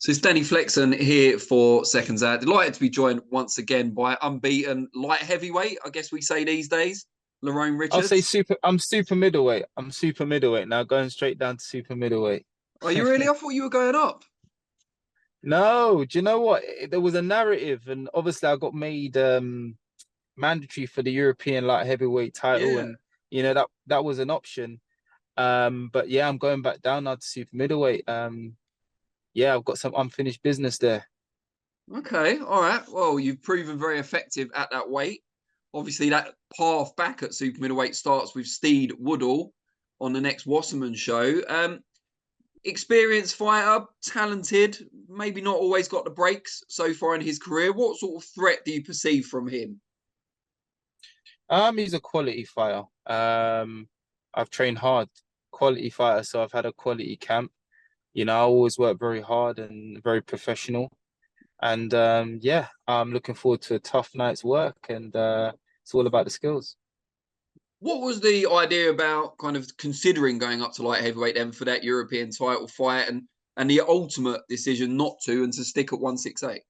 So it's Danny Flexon here for Seconds Out. Delighted to be joined once again by unbeaten light heavyweight, I guess we say these days, Lerrone I'll say Richards. super. I'm super middleweight. I'm super middleweight now, going straight down to super middleweight. Are you really? I thought you were going up. No, do you know what? There was a narrative, and obviously I got made mandatory for the European light heavyweight title, Yeah. and that was an option. But yeah, I'm going back down now to super middleweight. Yeah, I've got some unfinished business there. Okay. All right. Well, you've proven very effective at that weight. Obviously, that path back at super middleweight starts with Steed Woodall on the next Wasserman show. Experienced fighter, talented, maybe not always got the breaks so far in his career. What sort of threat do you perceive from him? He's a quality fighter. I've trained hard, quality fighter, so I've had a quality camp. I always work very hard and very professional. And yeah, I'm looking forward to a tough night's work, and it's all about the skills. What was the idea about kind of considering going up to light heavyweight then for that European title fight and the ultimate decision not to and to stick at 168?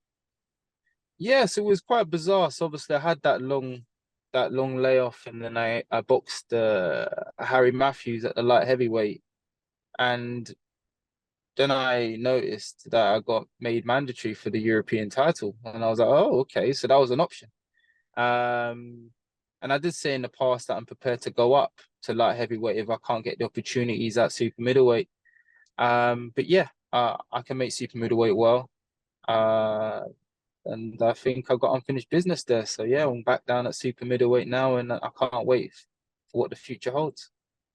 Yes, it was quite bizarre. So obviously I had that long layoff, and then I boxed Harry Matthews at the light heavyweight, and then I noticed that I got made mandatory for the European title, and I was like, oh, okay, so that was an option. Um, and I did say in the past that I'm prepared to go up to light heavyweight if I can't get the opportunities at super middleweight. But yeah, I can make super middleweight well. Uh, and I think I've got unfinished business there. So yeah, I'm back down at super middleweight now, and I can't wait for what the future holds.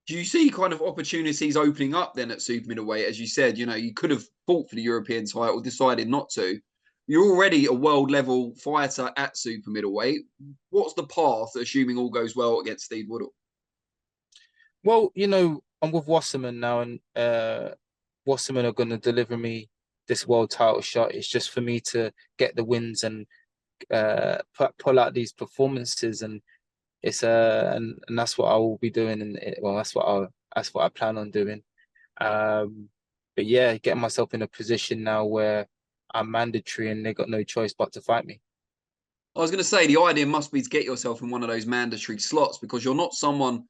Do you see kind of opportunities opening up then at super middleweight? As you said, you could have fought for the European title, decided not to. You're already a world level fighter at super middleweight. What's the path, assuming all goes well against Steve Woodall? Well, I'm with Wasserman now, and Wasserman are going to deliver me this world title shot. It's just for me to get the wins and pull out these performances, and and that's what I will be doing, and well, that's what I plan on doing. Um, but yeah, getting myself in a position now where I'm mandatory, and they got no choice but to fight me. I was going to say the idea must be to get yourself in one of those mandatory slots because you're not someone,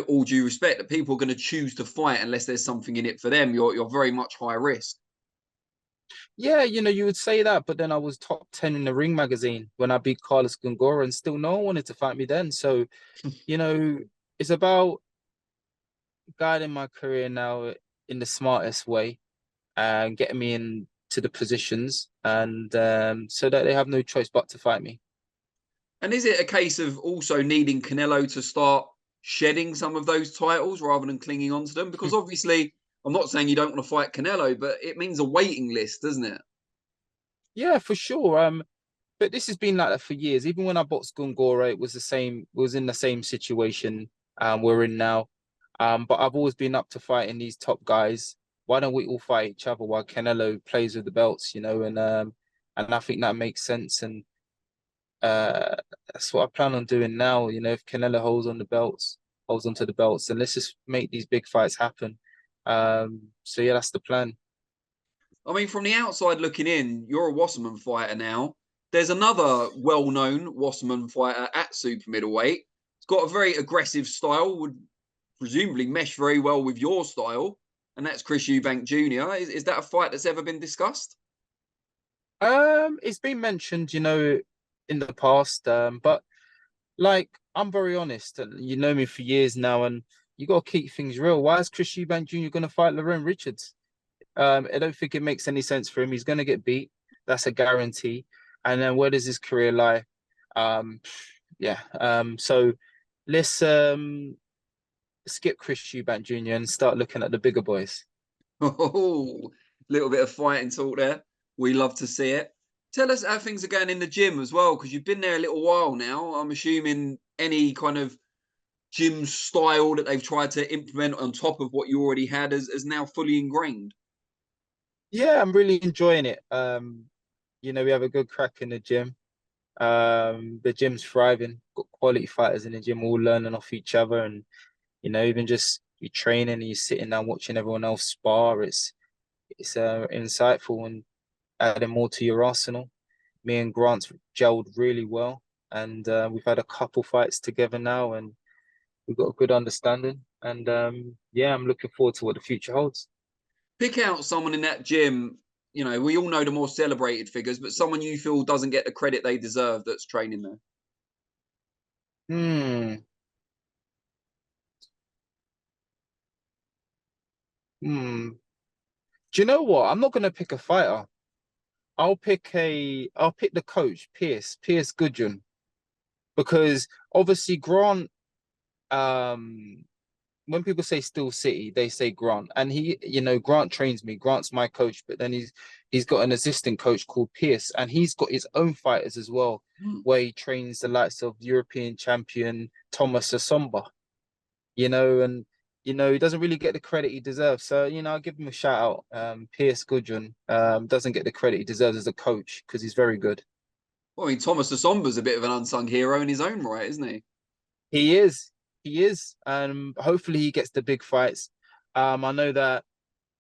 all due respect, that people are going to choose to fight unless there's something in it for them. You're very much high risk. Yeah, you would say that, but then I was top 10 in the Ring magazine when I beat Carlos Gongora, and still no one wanted to fight me then. So, you know, it's about guiding my career now in the smartest way and getting me into the positions, and so that they have no choice but to fight me. And is it a case of also needing Canelo to start shedding some of those titles rather than clinging on to them? Because obviously, I'm not saying you don't want to fight Canelo, but it means a waiting list, doesn't it? Yeah, for sure. But this has been like that for years. Even when I boxed Gongora, it was the same, was in the same situation we're in now. But I've always been up to fighting these top guys. Why don't we all fight each other while Canelo plays with the belts, and I think that makes sense. And uh that's what I plan on doing now. If Canelo holds onto the belts, then let's just make these big fights happen. So yeah, that's the plan. I mean, from the outside looking in, you're a Wasserman fighter now. There's another well-known Wasserman fighter at super middleweight. It's got a very aggressive style, would presumably mesh very well with your style, and that's Chris Eubank Jr. Is that a fight that's ever been discussed? It's been mentioned, in the past, but like I'm very honest, and you know me for years now, and you got to keep things real. Why is Chris Eubank Jr. going to fight Lerrone Richards? I don't think it makes any sense for him. He's going to get beat. That's a guarantee. And then where does his career lie? Um, yeah. So let's skip Chris Eubank Jr. and start looking at the bigger boys. Oh, little bit of fighting talk there. We love to see it. Tell us how things are going in the gym as well, because you've been there a little while now. I'm assuming any kind of gym style that they've tried to implement on top of what you already had is now fully ingrained. Yeah, I'm really enjoying it. We have a good crack in the gym. The gym's thriving. Got quality fighters in the gym, all learning off each other, and even just you training and you're sitting down watching everyone else spar. It's insightful, and adding more to your arsenal. Me and Grant's gelled really well, and we've had a couple fights together now, and we've got a good understanding. And yeah, I'm looking forward to what the future holds. Pick out someone in that gym. You know, we all know the more celebrated figures, but someone you feel doesn't get the credit they deserve that's training there. Hmm. Hmm. Do you know what? I'm not gonna pick a fighter. I'll pick the coach, Pierce Goodwin, because obviously Grant, um, when people say Steel City, they say Grant. And Grant trains me. Grant's my coach, but then he's got an assistant coach called Pierce, and he's got his own fighters as well, where he trains the likes of European champion Thomas Asomba, and he doesn't really get the credit he deserves. So, I'll give him a shout out. Pierce Goodwin doesn't get the credit he deserves as a coach because he's very good. Well, I mean, Thomas Assomba's a bit of an unsung hero in his own right, isn't he? He is. He is. Hopefully he gets the big fights. I know that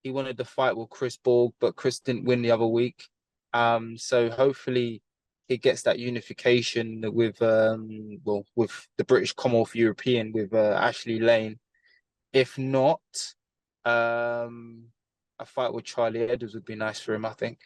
he wanted the fight with Chris Borg, but Chris didn't win the other week. So hopefully he gets that unification with with the British Commonwealth European with Ashley Lane. If not, a fight with Charlie Edwards would be nice for him, I think.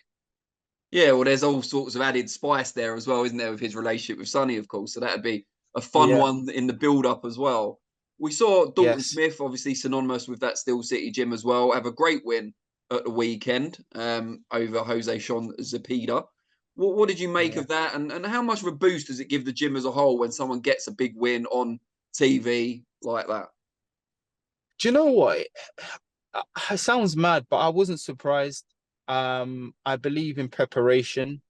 Yeah, well, there's all sorts of added spice there as well, isn't there, with his relationship with Sonny, of course. So that'd be a fun Yeah. one in the build-up as well. We saw Dalton Yes. Smith, obviously synonymous with that Steel City gym as well, have a great win at the weekend over Jose Sean Zepeda. What did you make Yeah. of that? And how much of a boost does it give the gym as a whole when someone gets a big win on TV like that? Do you know what? It sounds mad, but I wasn't surprised. I believe in preparation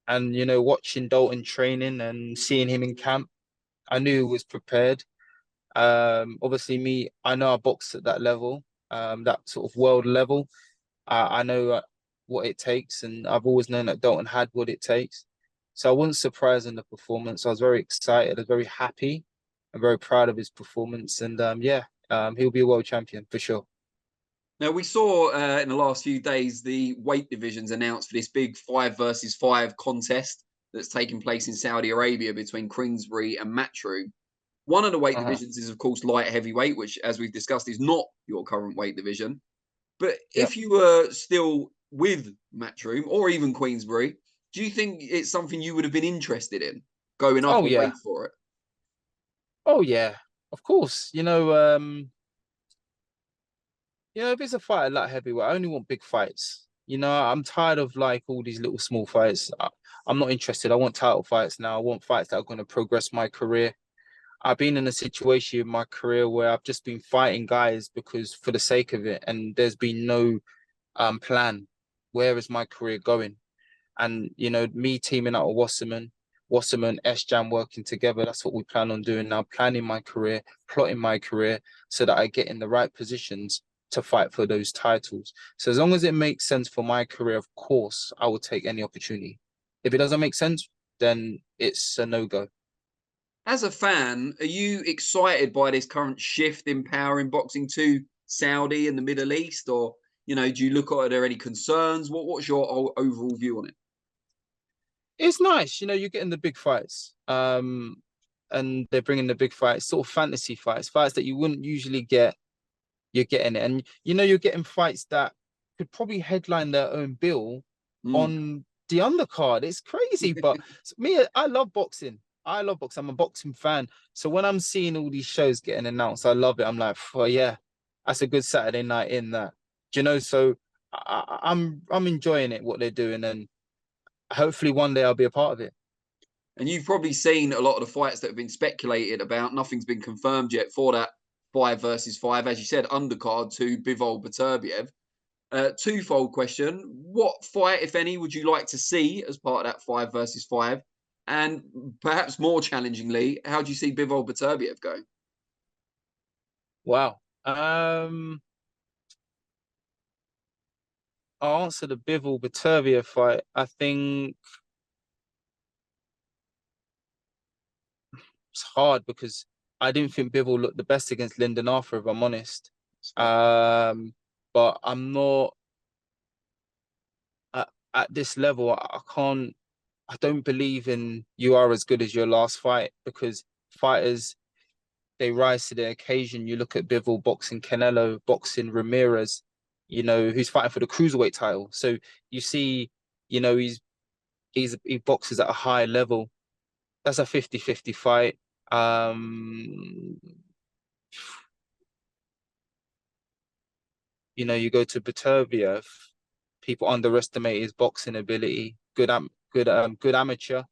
and watching Dalton training and seeing him in camp, I knew he was prepared. Obviously I know I box at that level, that sort of world level. I know what it takes, and I've always known that Dalton had what it takes. So I wasn't surprised in the performance. I was very excited, I was very happy, and very proud of his performance. And yeah, he'll be a world champion for sure. Now, we saw in the last few days the weight divisions announced for this big 5 versus 5 contest that's taking place in Saudi Arabia between Queensbury and Matchroom. One of the weight Uh-huh. divisions is, of course, light heavyweight, which, as we've discussed, is not your current weight division. But Yep. if you were still with Matchroom or even Queensbury, do you think it's something you would have been interested in going up Oh a yeah. weight for it? Oh yeah. Of course. If it's a fight at light heavyweight, I only want big fights. I'm tired of like all these little small fights. I'm not interested. I want title fights now. I want fights that are going to progress my career. I've been in a situation in my career where I've just been fighting guys because for the sake of it, and there's been no plan. Where is my career going? And me teaming up with Wasserman, S-Jam working together. That's what we plan on doing now, planning my career, plotting my career so that I get in the right positions to fight for those titles. So as long as it makes sense for my career, of course, I will take any opportunity. If it doesn't make sense, then it's a no-go. As a fan, are you excited by this current shift in power in boxing to Saudi and the Middle East, or do you look at are there any concerns? What's your overall view on it? It's nice, you're getting the big fights. And they're bringing the big fights, sort of fantasy fights, fights that you wouldn't usually get. You're getting it, and you're getting fights that could probably headline their own bill Mm. on the undercard. It's crazy, but me, I love boxing. I love boxing. I'm a boxing fan. So when I'm seeing all these shows getting announced, I love it. I'm like, oh yeah, that's a good Saturday night in that. So I'm enjoying it what they're doing, and hopefully one day I'll be a part of it. And you've probably seen a lot of the fights that have been speculated about. Nothing's been confirmed yet for that 5 versus 5, as you said, undercard to Bivol Beterbiev. Twofold question: what fight, if any, would you like to see as part of that 5 versus 5? And perhaps more challengingly, how do you see Bivol Beterbiev going? Wow. I'll answer the Bivol Beterbiev fight. I think it's hard because I didn't think Bivol looked the best against Lyndon Arthur, if I'm honest. But I'm not. at this level, I don't believe in you are as good as your last fight, because fighters, they rise to the occasion. You look at Bivol boxing Canelo, boxing Ramirez, you know, who's fighting for the cruiserweight title. So you see, you know, he boxes at a high level. That's a 50-50 fight. You know, you go to Beterbiev, people underestimate his boxing ability. Good amateur.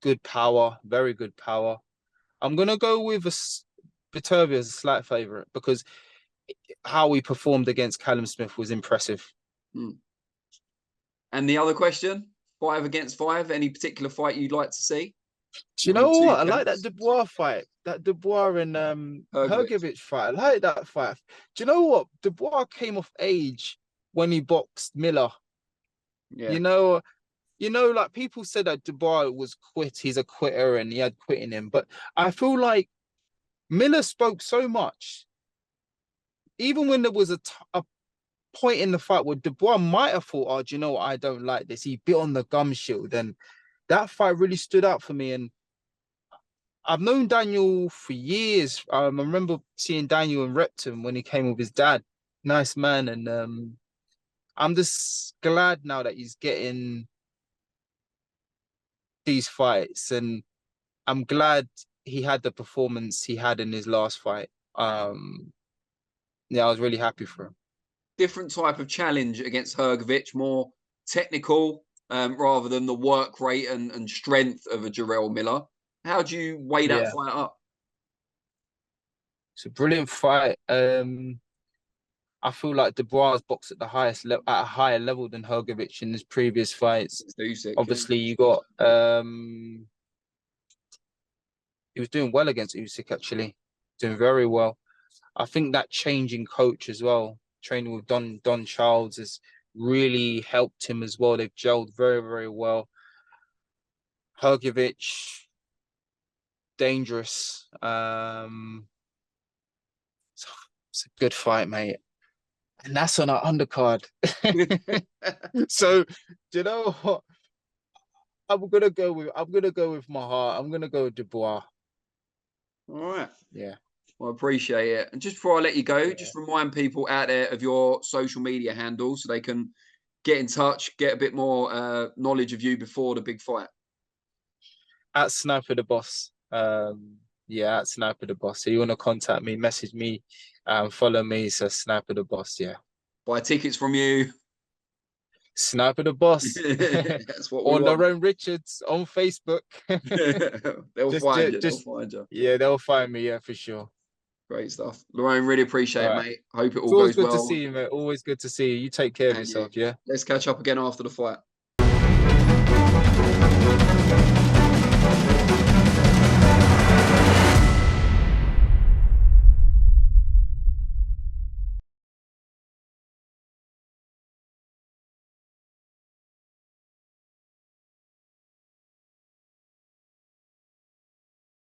Good power, very good power. I'm gonna go with Beterbiev as a slight favorite, because how he performed against Callum Smith was impressive. And the other question, 5 against 5, any particular fight you'd like to see? Do you know what? I like that Dubois fight, that Dubois and Hrgovic fight. I like that fight. Do you know what? Dubois came off age when he boxed Miller. Yeah. You know, like people said that Dubois was he's a quitter and he had quit in him. But I feel like Miller spoke so much. Even when there was a point in the fight where Dubois might have thought, oh, do you know what? I don't like this. He bit on the gum shield, and that fight really stood out for me. And I've known Daniel for years. I remember seeing Daniel in Repton when he came with his dad. Nice man. And I'm just glad now that he's getting these fights, and I'm glad he had the performance he had in his last fight. Yeah, I was really happy for him. Different type of challenge against Hrgovic, more technical rather than the work rate and strength of a Jarrell Miller. How do you weigh that fight up? It's a brilliant fight. I feel like Dubois boxed at the highest level, at a higher level than Hrgovic in his previous fights. Usyk, obviously, you got he was doing well against Usyk, actually, doing very well. I think that change in coach as well, training with Don Charles, has really helped him as well. They've gelled very, very well. Hrgovic, dangerous. It's a good fight, mate. And that's on our undercard. So, do you know what? I'm gonna go with my heart. I'm gonna go with Dubois. All right. Yeah. Well, I appreciate it. And just before I let you go, just remind people out there of your social media handles so they can get in touch, get a bit more knowledge of you before the big fight. At Sniper the Boss. Yeah, at Sniper the Boss. So you want to contact me, message me, follow me. So Sniper the Boss, yeah. Buy tickets from you. Sniper the Boss. That's what we or want. Lerrone Richards on Facebook. They'll find you. They'll find you. Yeah, they'll find me. Yeah, for sure. Great stuff. Lerrone, really appreciate it, mate. Hope it all goes well. It's always good to see you, mate. Always good to see you. You take care of yourself, yeah? Let's catch up again after the fight.